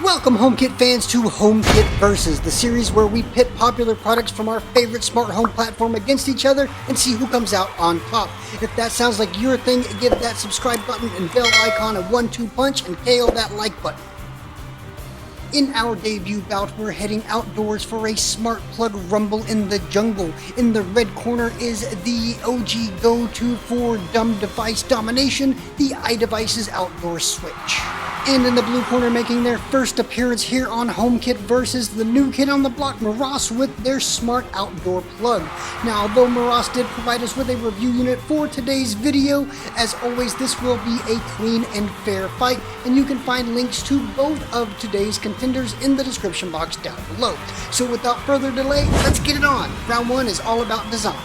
Welcome HomeKit fans to HomeKit Versus, the series where we pit popular products from our favorite smart home platform against each other and see who comes out on top. If that sounds like your thing, give that subscribe button and bell icon a 1-2 punch and KO that like button. In our debut bout, we're heading outdoors for a smart plug rumble in the jungle. In the red corner is the OG go-to for dumb device domination, the iDevices outdoor switch. And in the blue corner, making their first appearance here on HomeKit Versus, the new kid on the block, Meross, with their smart outdoor plug. Now, although Meross did provide us with a review unit for today's video, as always, this will be a clean and fair fight, and you can find links to both of today's contenders in the description box down below. So without further delay, let's get it on. Round 1 is all about design.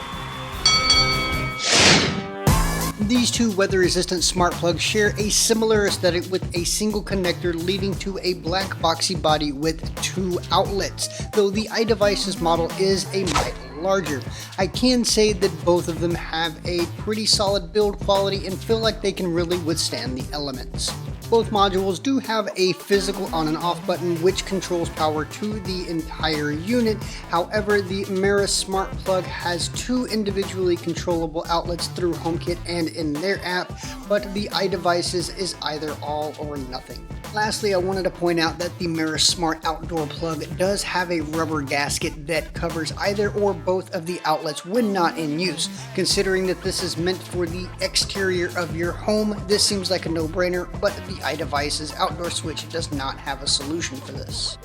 These two weather-resistant smart plugs share a similar aesthetic with a single connector leading to a black boxy body with 2 outlets, though the iDevices model is a mite larger. I can say that both of them have a pretty solid build quality and feel like they can really withstand the elements. Both modules do have a physical on and off button which controls power to the entire unit. However, the Meross smart plug has 2 individually controllable outlets through HomeKit and in their app, but the iDevices is either all or nothing. Lastly, I wanted to point out that the Meross smart outdoor plug does have a rubber gasket that covers either or both of the outlets when not in use. Considering that this is meant for the exterior of your home, this seems like a no-brainer, but the iDevices outdoor switch does not have a solution for this.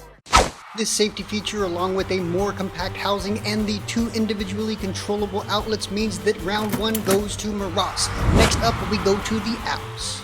This safety feature, along with a more compact housing and the 2 individually controllable outlets, means that round 1 goes to Meross. Next up, we go to the apps.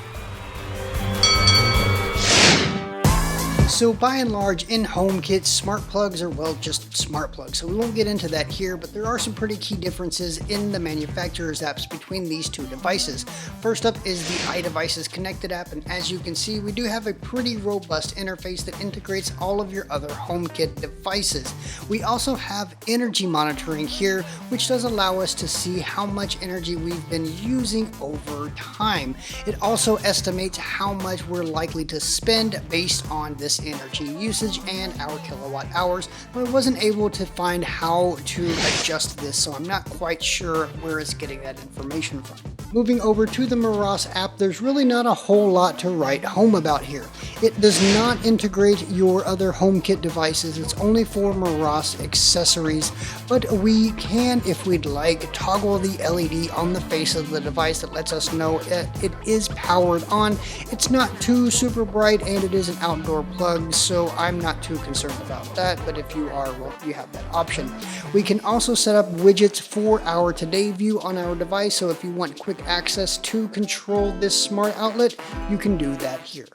So by and large, in HomeKit, smart plugs are, well, just smart plugs, so we won't get into that here, but there are some pretty key differences in the manufacturer's apps between these 2 devices. First up is the iDevices connected app, and as you can see, we do have a pretty robust interface that integrates all of your other HomeKit devices. We also have energy monitoring here, which does allow us to see how much energy we've been using over time. It also estimates how much we're likely to spend based on this energy usage and our kilowatt hours, but I wasn't able to find how to adjust this, so I'm not quite sure where it's getting that information from. Moving over to the Meross app, there's really not a whole lot to write home about here. It does not integrate your other HomeKit devices, it's only for Meross accessories, but we can, if we'd like, toggle the LED on the face of the device that lets us know it is powered on. It's not too super bright and it is an outdoor plug, so I'm not too concerned about that, but if you are, well, you have that option. We can also set up widgets for our Today view on our device, so if you want quick access to control this smart outlet, you can do that here.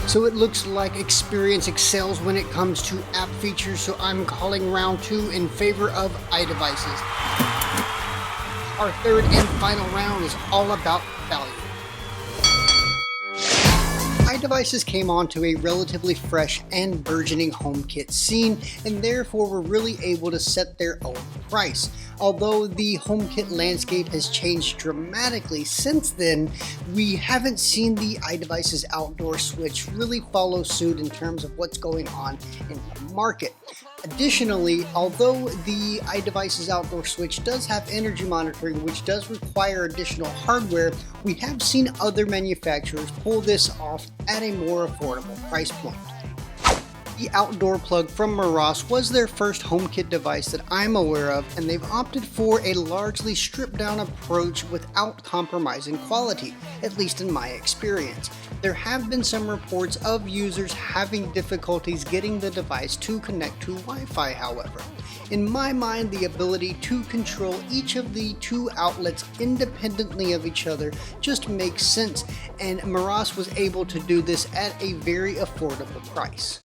So it looks like experience excels when it comes to app features, so I'm calling round 2 in favor of iDevices. Our third and final round is all about value. iDevices came onto a relatively fresh and burgeoning HomeKit scene, and therefore were really able to set their own price. Although the HomeKit landscape has changed dramatically since then, we haven't seen the iDevices outdoor switch really follow suit in terms of what's going on in the market. Additionally, although the iDevices outdoor switch does have energy monitoring, which does require additional hardware, we have seen other manufacturers pull this off at a more affordable price point. The outdoor plug from Meross was their first HomeKit device that I'm aware of, and they've opted for a largely stripped down approach without compromising quality, at least in my experience. There have been some reports of users having difficulties getting the device to connect to Wi-Fi, however. In my mind, the ability to control each of the 2 outlets independently of each other just makes sense, and Meross was able to do this at a very affordable price.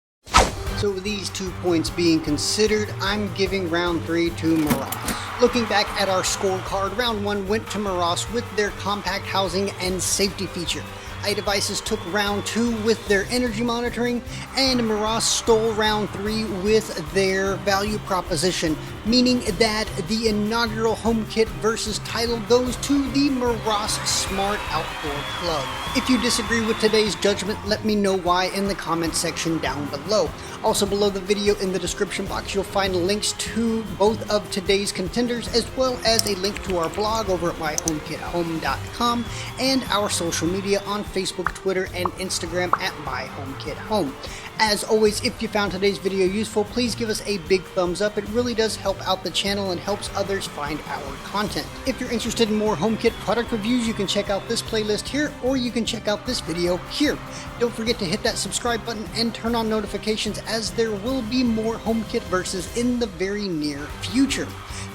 So with these 2 points being considered, I'm giving round 3 to Meross. Looking back at our scorecard, round 1 went to Meross with their compact housing and safety feature. iDevices took round 2 with their energy monitoring, and Meross stole round 3 with their value proposition, meaning that the inaugural HomeKit versus title goes to the Meross Smart Outdoor Plug. If you disagree with today's judgment, let me know why in the comment section down below. Also below the video in the description box, you'll find links to both of today's contenders, as well as a link to our blog over at myhomekithome.com and our social media on Facebook, Twitter, and Instagram at myhomekithome. As always, if you found today's video useful, please give us a big thumbs up. It really does help out the channel and helps others find our content. If you're interested in more HomeKit product reviews, you can check out this playlist here, or you can check out this video here. Don't forget to hit that subscribe button and turn on notifications, as there will be more HomeKit verses in the very near future.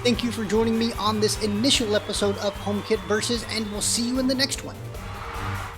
Thank you for joining me on this initial episode of HomeKit Versus, and we'll see you in the next one.